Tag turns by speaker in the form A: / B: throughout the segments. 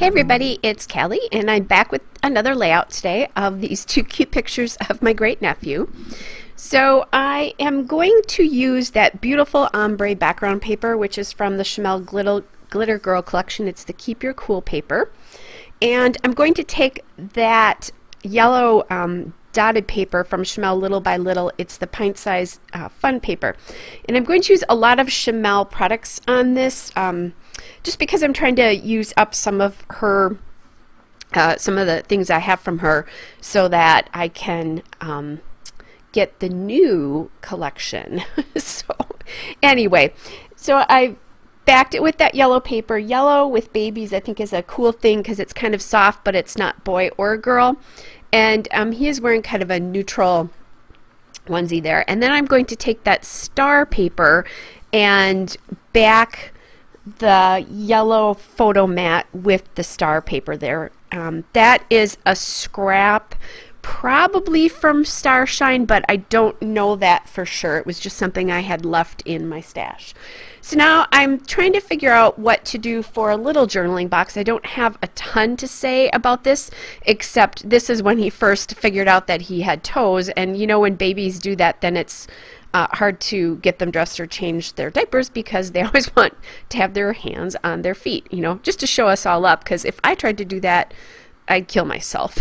A: Hey everybody, it's Callie and I'm back with another layout today of these two cute pictures of my great nephew. So I am going to use that beautiful ombre background paper, which is from the Chanel Glitter Girl collection. It's the Keep Your Cool paper. And I'm going to take that yellow dotted paper from Chanel Little by Little. It's the pint size fun paper. And I'm going to use a lot of Chanel products on this. Just because I'm trying to use up some of her, some of the things I have from her so that I can get the new collection. So anyway, so I backed it with that yellow paper. Yellow with babies I think is a cool thing because it's kind of soft, but it's not boy or girl. And he is wearing kind of a neutral onesie there. And then I'm going to take that star paper and back the yellow photo mat with the star paper there. That is a scrap, probably from Starshine, but I don't know that for sure. It was just something I had left in my stash. So now I'm trying to figure out what to do for a little journaling box. I don't have a ton to say about this, except this is when he first figured out that he had toes, and you know when babies do that, then it's hard to get them dressed or change their diapers because they always want to have their hands on their feet, you know, just to show us all up, because if I tried to do that, I'd kill myself.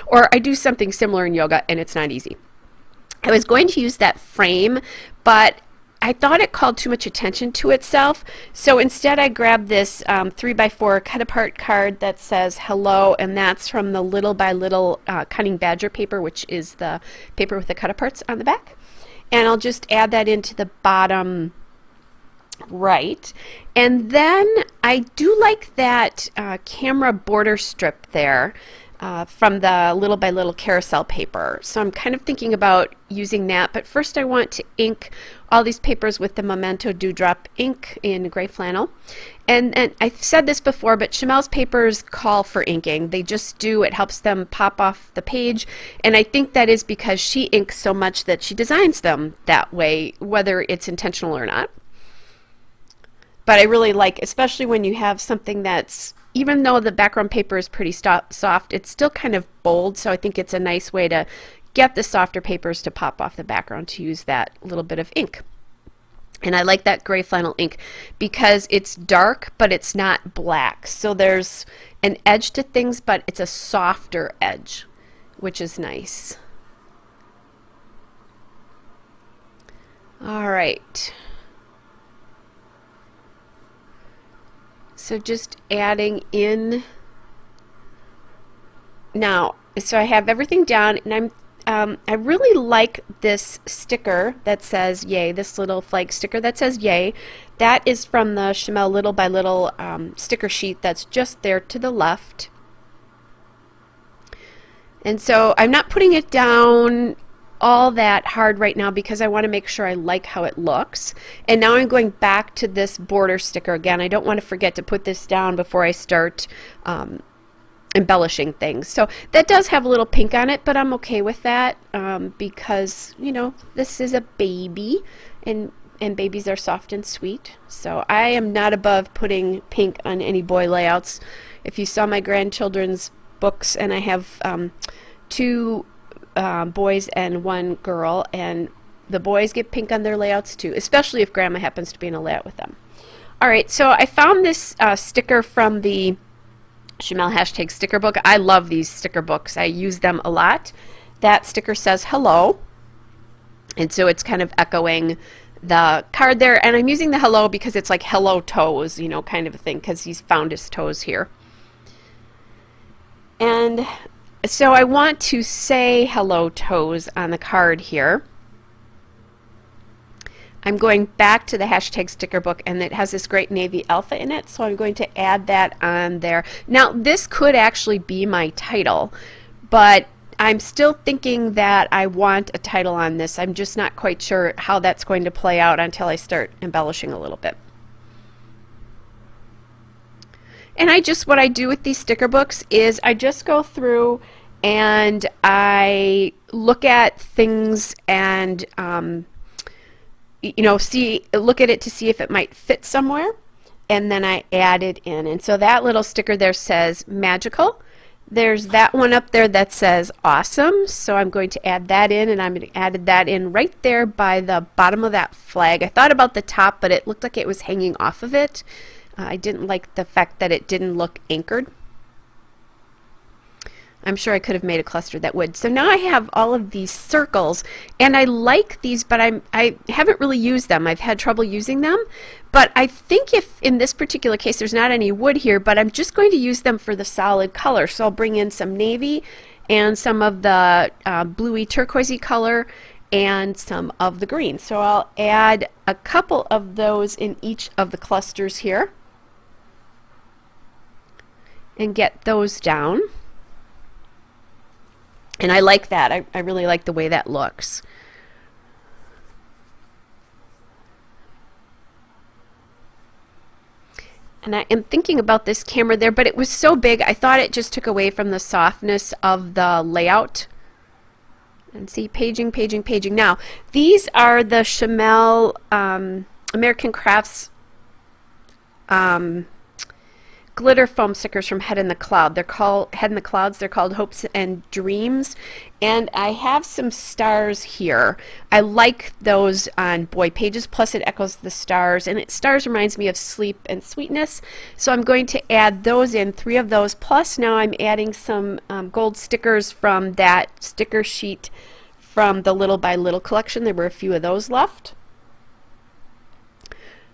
A: Or I do something similar in yoga and it's not easy. I was going to use that frame, but I thought it called too much attention to itself, so instead I grabbed this 3x4 cut apart card that says hello, and that's from the Little by Little Cunning Badger paper, which is the paper with the cut aparts on the back. And I'll just add that into the bottom right. And then I do like that camera border strip there from the Little by Little carousel paper. So I'm kind of thinking about using that, but first I want to ink all these papers with the Memento Dewdrop ink in gray flannel. And I've said this before, but Chanel's papers call for inking. They just do. It helps them pop off the page, and I think that is because she inks so much that she designs them that way, whether it's intentional or not. But I really like, especially when you have something that's, even though the background paper is pretty soft, it's still kind of bold, so I think it's a nice way to get the softer papers to pop off the background, to use that little bit of ink. And I like that gray flannel ink because it's dark, but it's not black. So there's an edge to things, but it's a softer edge, which is nice. All right. So just adding in now. So I have everything down, and I really like this sticker that says yay, this little flag sticker that says yay. That is from the Chanel Little by Little sticker sheet that's just there to the left. And so I'm not putting it down all that hard right now because I want to make sure I like how it looks. And now I'm going back to this border sticker again. I don't want to forget to put this down before I start embellishing things. So that does have a little pink on it, but I'm okay with that because, you know, this is a baby, and babies are soft and sweet. So I am not above putting pink on any boy layouts. If you saw my grandchildren's books, and I have two boys and one girl, and the boys get pink on their layouts too, especially if grandma happens to be in a layout with them. Alright, so I found this sticker from the Chanel hashtag sticker book. I love these sticker books. I use them a lot. That sticker says hello, and so it's kind of echoing the card there, and I'm using the hello because it's like hello toes, you know, kind of a thing, because he's found his toes here. And so I want to say hello toes on the card here. I'm going back to the hashtag sticker book, and it has this great navy alpha in it, so I'm going to add that on there. Now this could actually be my title, but I'm still thinking that I want a title on this. I'm just not quite sure how that's going to play out until I start embellishing a little bit. And what I do with these sticker books is I just go through and I look at things and you know, look at it to see if it might fit somewhere. and then I add it in. And so that little sticker there says magical. There's that one up there that says awesome, so I'm going to add that in, and I'm going to add that in right there by the bottom of that flag. I thought about the top, but it looked like it was hanging off of it. I didn't like the fact that it didn't look anchored. I'm sure I could have made a cluster that would. So now I have all of these circles, and I like these, but I haven't really used them. I've had trouble using them, but I think if in this particular case there's not any wood here, but I'm just going to use them for the solid color. So I'll bring in some navy and some of the bluey turquoisey color and some of the green. So I'll add a couple of those in each of the clusters here and get those down. And I like that. I really like the way that looks. And I am thinking about this camera there, but it was so big, I thought it just took away from the softness of the layout. And see, paging, paging, paging. Now, these are the Chamel American Crafts glitter foam stickers from Head in the Cloud. They're called Head in the Clouds. They're called Hopes and Dreams. And I have some stars here. I like those on boy pages, plus it echoes the stars. And stars reminds me of sleep and sweetness. So I'm going to add those in, 3 of those. Plus now I'm adding some gold stickers from that sticker sheet from the Little by Little collection. There were a few of those left.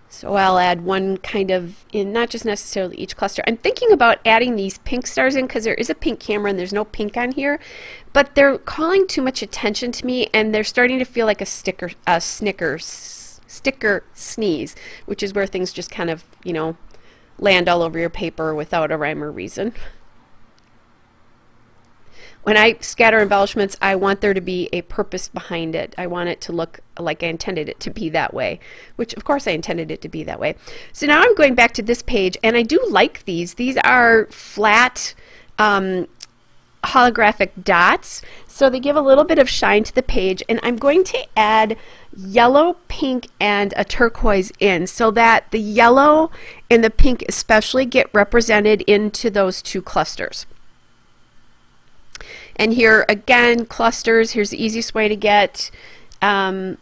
A: So I'll add one kind of in, not just necessarily each cluster. I'm thinking about adding these pink stars in because there is a pink camera and there's no pink on here, but they're calling too much attention to me and they're starting to feel like a sticker sneeze, which is where things just kind of, you know, land all over your paper without a rhyme or reason. When I scatter embellishments, I want there to be a purpose behind it. I want it to look like I intended it to be that way, which of course I intended it to be that way. So now I'm going back to this page, and I do like these. These are flat holographic dots, so they give a little bit of shine to the page, and I'm going to add yellow, pink, and a turquoise in so that the yellow and the pink especially get represented into those 2 clusters. And here again, clusters, here's the easiest way to get some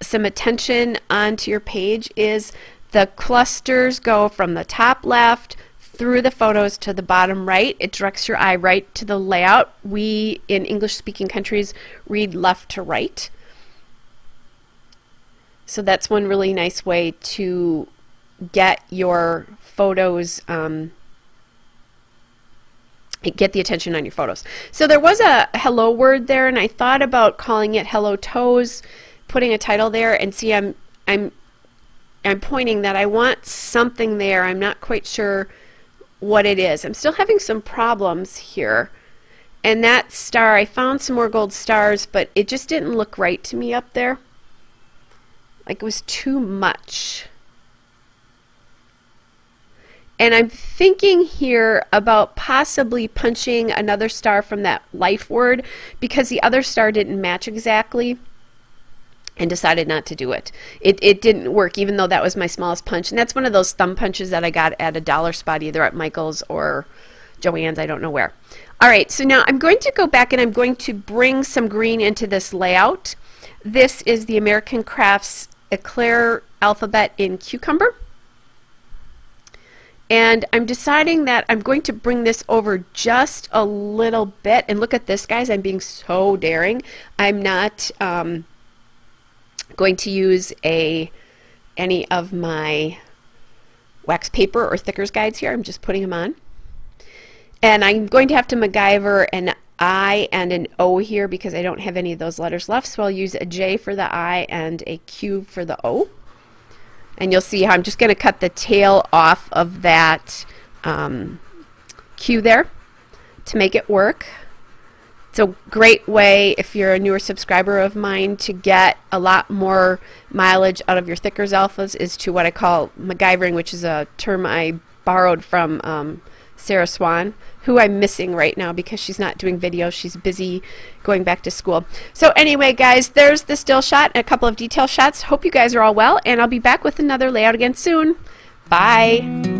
A: attention onto your page is the clusters go from the top left through the photos to the bottom right. It directs your eye right to the layout. We in English speaking countries read left to right. So that's one really nice way to get your photos get the attention on your photos. So there was a hello word there, and I thought about calling it Hello Toes, putting a title there, and see I'm pointing that I want something there. I'm not quite sure what it is. I'm still having some problems here. And that star, I found some more gold stars, but it just didn't look right to me up there. Like it was too much. And I'm thinking here about possibly punching another star from that life word because the other star didn't match exactly, and decided not to do it. It didn't work, even though that was my smallest punch. And that's one of those thumb punches that I got at a dollar spot, either at Michael's or Joann's, I don't know where. All right, so now I'm going to go back and I'm going to bring some green into this layout. This is the American Crafts Eclair Alphabet in Cucumber. And I'm deciding that I'm going to bring this over just a little bit. And look at this, guys. I'm being so daring. I'm not going to use any of my wax paper or thickers guides here. I'm just putting them on. And I'm going to have to MacGyver an I and an O here because I don't have any of those letters left. So I'll use a J for the I and a Q for the O. And you'll see how I'm just going to cut the tail off of that Q there to make it work. It's a great way, if you're a newer subscriber of mine, to get a lot more mileage out of your thickers alphas is to what I call MacGyvering, which is a term I borrowed from Sarah Swan, who I'm missing right now because she's not doing videos. She's busy going back to school. So anyway, guys, there's the still shot and a couple of detail shots. Hope you guys are all well, and I'll be back with another layout again soon. Bye.